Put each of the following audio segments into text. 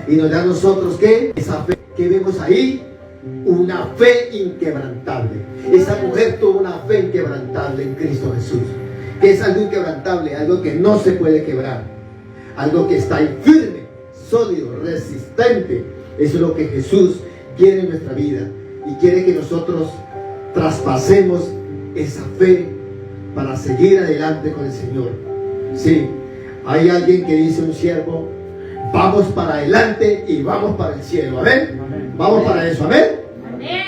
y nos da a nosotros ¿qué? Esa fe que vemos ahí, una fe inquebrantable. Esa mujer tuvo una fe inquebrantable en Cristo Jesús. ¿Qué es algo inquebrantable? Algo que no se puede quebrar, algo que está ahí firme, sólido, resistente. Eso es lo que Jesús quiere en nuestra vida, y quiere que nosotros traspasemos esa fe para seguir adelante con el Señor. Sí, hay alguien que dice, un siervo: vamos para adelante y vamos para el cielo. Amén. Vamos para eso. Amén.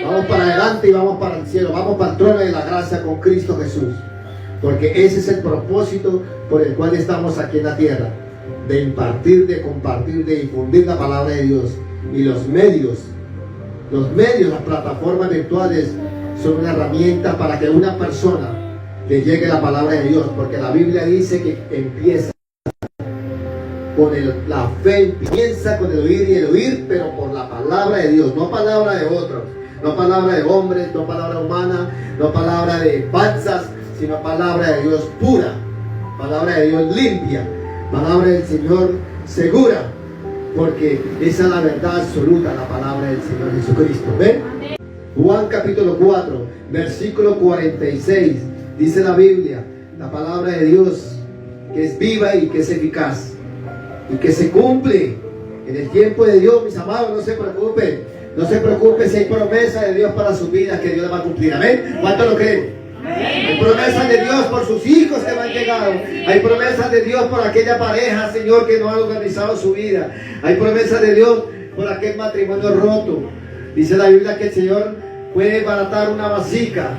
Vamos para adelante y vamos para el cielo. Vamos para el trono de la gracia con Cristo Jesús. Porque ese es el propósito por el cual estamos aquí en la tierra. De impartir, de compartir, de difundir la palabra de Dios. Y los medios, las plataformas virtuales son una herramienta para que una persona le llegue la palabra de Dios. Porque la Biblia dice que empieza con la fe, empieza con el oír, pero por la palabra de Dios, no palabra de otros, no palabra de hombres, no palabra humana, no palabra de falsas, sino palabra de Dios pura, palabra de Dios limpia, palabra del Señor segura, porque esa es la verdad absoluta, la palabra del Señor Jesucristo. ¿Ven? Juan capítulo 4, versículo 46, dice la Biblia, la palabra de Dios, que es viva y que es eficaz, y que se cumple en el tiempo de Dios. Mis amados, no se preocupen. No se preocupen si hay promesa de Dios para sus vidas, que Dios la va a cumplir. Amén. ¿Cuánto lo creen? Hay promesas de Dios por sus hijos que van llegado. Hay promesas de Dios por aquella pareja, Señor, que no ha organizado su vida. Hay promesas de Dios por aquel matrimonio roto. Dice la Biblia que el Señor puede baratar una vasija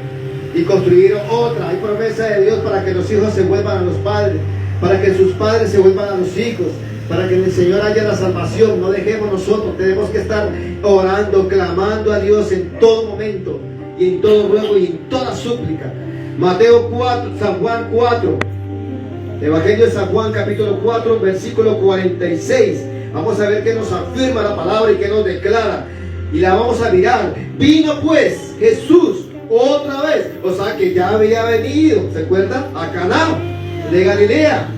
y construir otra. Hay promesas de Dios para que los hijos se vuelvan a los padres, para que sus padres se vuelvan a los hijos, para que en el Señor haya la salvación. No dejemos nosotros, tenemos que estar orando, clamando a Dios en todo momento, y en todo ruego y en toda súplica. Mateo 4, San Juan 4, Evangelio de San Juan capítulo 4, versículo 46. Vamos a ver qué nos afirma la palabra y qué nos declara, y la vamos a mirar. Vino pues Jesús otra vez, o sea que ya había venido, ¿se acuerdan? A Caná de Galilea.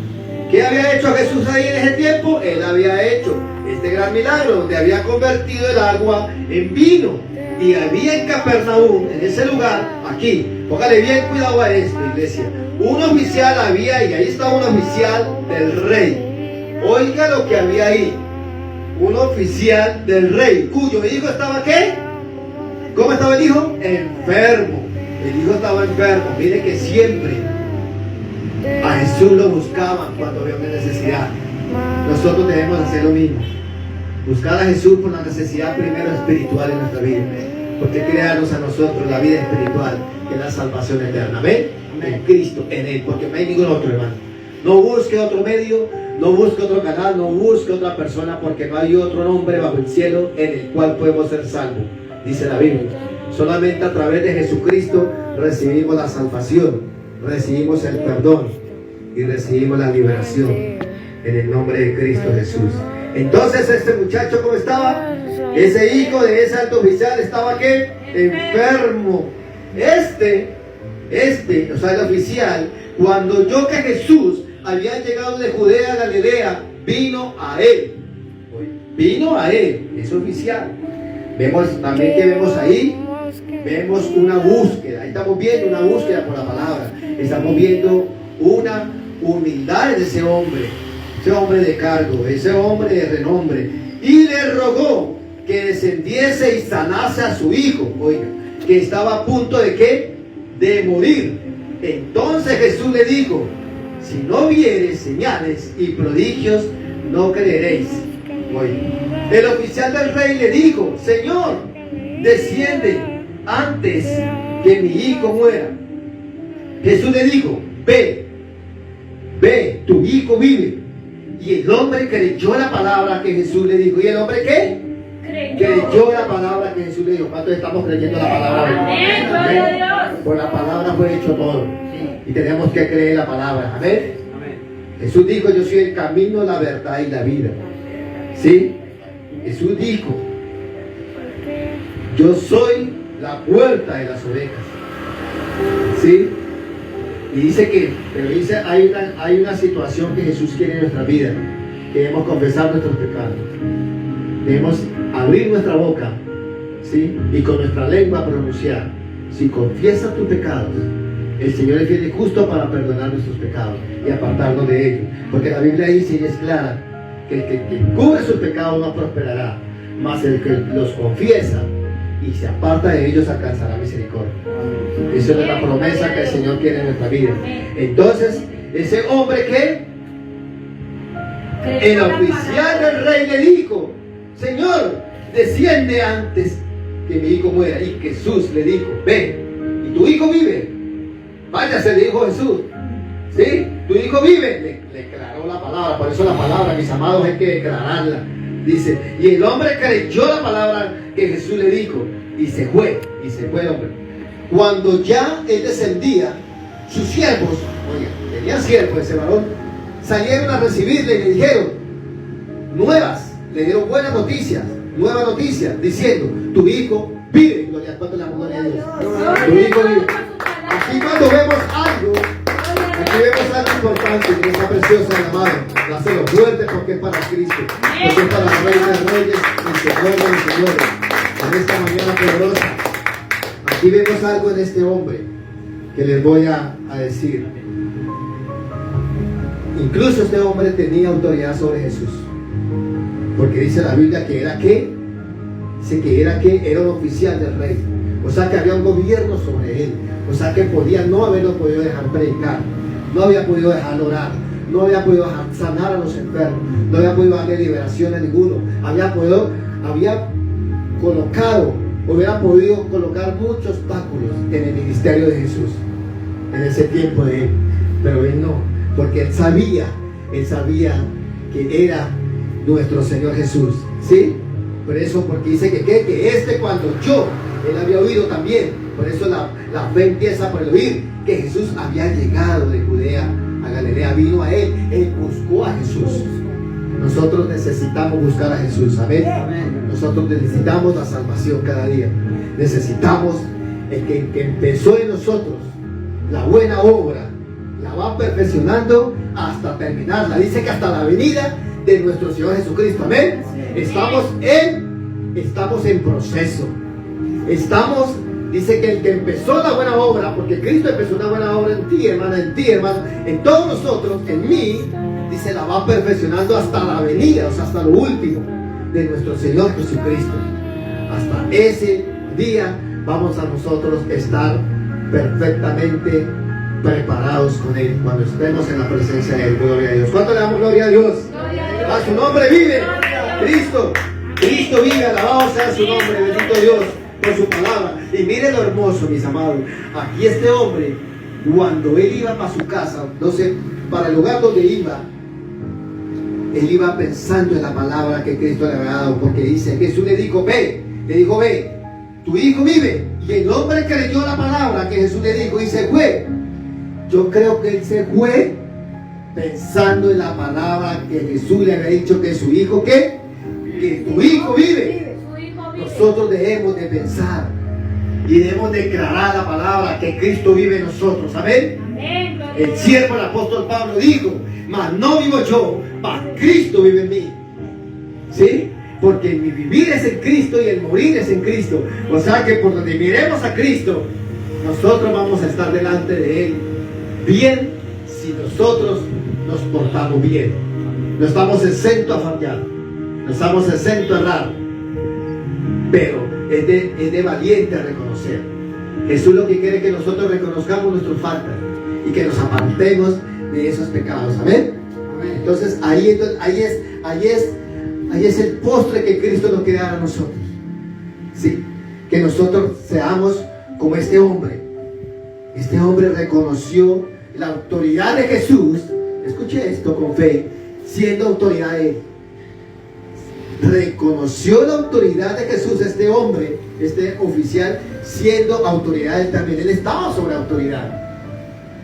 ¿Qué había hecho Jesús ahí en ese tiempo? Él había hecho este gran milagro donde había convertido el agua en vino. Y había en Capernaum, en ese lugar, aquí, póngale bien cuidado a esto, iglesia, un oficial había, y ahí estaba un oficial del rey. Oiga lo que había ahí: un oficial del rey, cuyo hijo estaba ¿qué? ¿Cómo estaba el hijo? Enfermo. El hijo estaba enfermo. Mire que siempre a Jesús lo buscaban cuando había una necesidad. Nosotros debemos hacer lo mismo. Buscar a Jesús por la necesidad primero espiritual en nuestra vida. Porque crearnos a nosotros la vida espiritual, que es la salvación eterna. ¿Ven? En Cristo, en Él. Porque no hay ningún otro, hermano. No busque otro medio, no busque otro canal, no busque otra persona, porque no hay otro nombre bajo el cielo en el cual podemos ser salvos. Dice la Biblia. Solamente a través de Jesucristo recibimos la salvación, recibimos el perdón y recibimos la liberación en el nombre de Cristo Jesús. Entonces este muchacho, ¿cómo estaba? Ese hijo de ese alto oficial estaba ¿qué? Enfermo. O sea, el oficial, cuando oyó que Jesús había llegado de Judea a Galilea, vino a él. Ese oficial. Vemos también que vemos ahí, vemos una búsqueda. Ahí estamos viendo una búsqueda por la palabra. Estamos viendo una humildad de ese hombre de cargo, ese hombre de renombre. Y le rogó que descendiese y sanase a su hijo, oiga, que estaba a punto de ¿qué? De morir. Entonces Jesús le dijo: si no viereis señales y prodigios, no creeréis. Oiga, el oficial del rey le dijo: Señor, desciende antes que mi hijo muera. Jesús le dijo: ve, tu hijo vive. Y el hombre creyó la palabra que Jesús le dijo. ¿Y el hombre qué? Creyó la palabra que Jesús le dijo. ¿Cuántos estamos creyendo la palabra? Amén, gloria a Dios. Por la palabra fue hecho todo. Y tenemos que creer la palabra. Amén. Jesús dijo: yo soy el camino, la verdad y la vida. ¿Sí? Jesús dijo: yo soy la puerta de las ovejas. ¿Sí? Y dice que, pero dice, hay una situación que Jesús quiere en nuestra vida. que debemos confesar nuestros pecados. Debemos abrir nuestra boca, ¿sí? Y con nuestra lengua pronunciar: si confiesas tus pecados, el Señor es fiel y justo para perdonar nuestros pecados y apartarnos de ellos. Porque la Biblia dice, y es clara, que el que cubre sus pecados no prosperará, mas el que los confiesa y se aparta de ellos alcanzará misericordia. Esa es la promesa que el Señor quiere en nuestra vida. Entonces, ese hombre que el oficial del rey le dijo: Señor, desciende antes que mi hijo muera. Y Jesús le dijo: ven, y tu hijo vive. Váyase, le dijo Jesús. ¿Sí? Tu hijo vive. Le declaró la palabra. Por eso la palabra, mis amados, hay que declararla. Dice, y el hombre creyó la palabra que Jesús le dijo, y se fue el hombre. Cuando ya él descendía, sus siervos, oye, tenía siervos ese varón, salieron a recibirle y le dijeron le dieron buenas noticias, nuevas noticias, diciendo: tu hijo vive. Gloria a la gloria de Dios. Tu hijo vive. Aquí cuando vemos algo, importante que está preciosa, amado, la hacemos fuerte porque es para Cristo, porque es para el Rey de Reyes y Señor de los Señores. En esta mañana poderosa, aquí vemos algo en este hombre que les voy a decir. Incluso este hombre tenía autoridad sobre Jesús, porque dice la Biblia que era era un oficial del rey, o sea que había un gobierno sobre él, o sea que no haberlo podido dejar predicar, no había podido dejar orar, no había podido dejar sanar a los enfermos, no había podido darle liberación a ninguno, hubiera podido colocar muchos obstáculos en el ministerio de Jesús en ese tiempo de él, pero él no, porque él sabía que era nuestro Señor Jesús, ¿sí? Por eso, porque dice que cuando él había oído también, por eso la fe empieza por el oír, que Jesús había llegado de Judea a Galilea, vino a él buscó a Jesús. Nosotros necesitamos buscar a Jesús, amén. Nosotros necesitamos la salvación cada día. Necesitamos el que empezó en nosotros la buena obra, la va perfeccionando hasta terminarla. Dice que hasta la venida de nuestro Señor Jesucristo, amén. Estamos en proceso. Dice que el que empezó la buena obra, porque Cristo empezó una buena obra en ti, hermano, en todos nosotros, en mí, dice, la va perfeccionando hasta la venida, o sea, hasta lo último de nuestro Señor Jesucristo. Hasta ese día vamos a nosotros estar perfectamente preparados con Él, cuando estemos en la presencia de Él. Gloria a Dios. ¿Cuánto le damos gloria a Dios? A su nombre vive Cristo vive, alabado sea su nombre, bendito Dios por su palabra. Y miren lo hermoso, mis amados. Aquí este hombre, cuando él iba para su casa, no sé, para el lugar donde iba, él iba pensando en la palabra que Cristo le había dado, porque dice, Jesús le dijo, ve, tu hijo vive. Y el hombre creyó la palabra que Jesús le dijo y se fue. Yo creo que él se fue pensando en la palabra que Jesús le había dicho, que su hijo, que tu hijo vive. Nosotros debemos de pensar y debemos declarar la palabra que Cristo vive en nosotros, amén. El siervo del apóstol Pablo dijo, mas no vivo yo, mas Cristo vive en mí, ¿sí? Porque mi vivir es en Cristo y el morir es en Cristo. O sea que por donde miremos a Cristo, nosotros vamos a estar delante de Él bien, si nosotros nos portamos bien. No estamos exentos a fallar, no estamos exentos a errar, pero es de valiente a reconocer. Jesús lo que quiere es que nosotros reconozcamos nuestras faltas y que nos apartemos de esos pecados, amén. Entonces ahí es el postre que Cristo nos quiere dar a nosotros, sí, que nosotros seamos como este hombre. Este hombre reconoció la autoridad de Jesús. Escuche esto con fe, siendo autoridad de Él. Reconoció la autoridad de Jesús, este hombre, este oficial, siendo autoridad Él también. Él estaba sobre autoridad.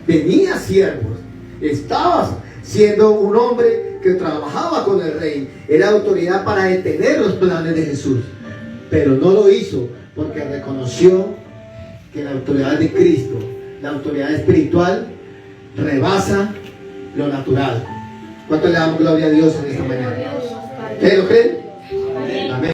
Tenía siervos. Estaba siendo un hombre que trabajaba con el rey. Era autoridad para detener los planes de Jesús. Pero no lo hizo porque reconoció que la autoridad de Cristo, la autoridad espiritual, rebasa lo natural. ¿Cuánto le damos gloria a Dios en esta mañana? ¿Ustedes lo creen?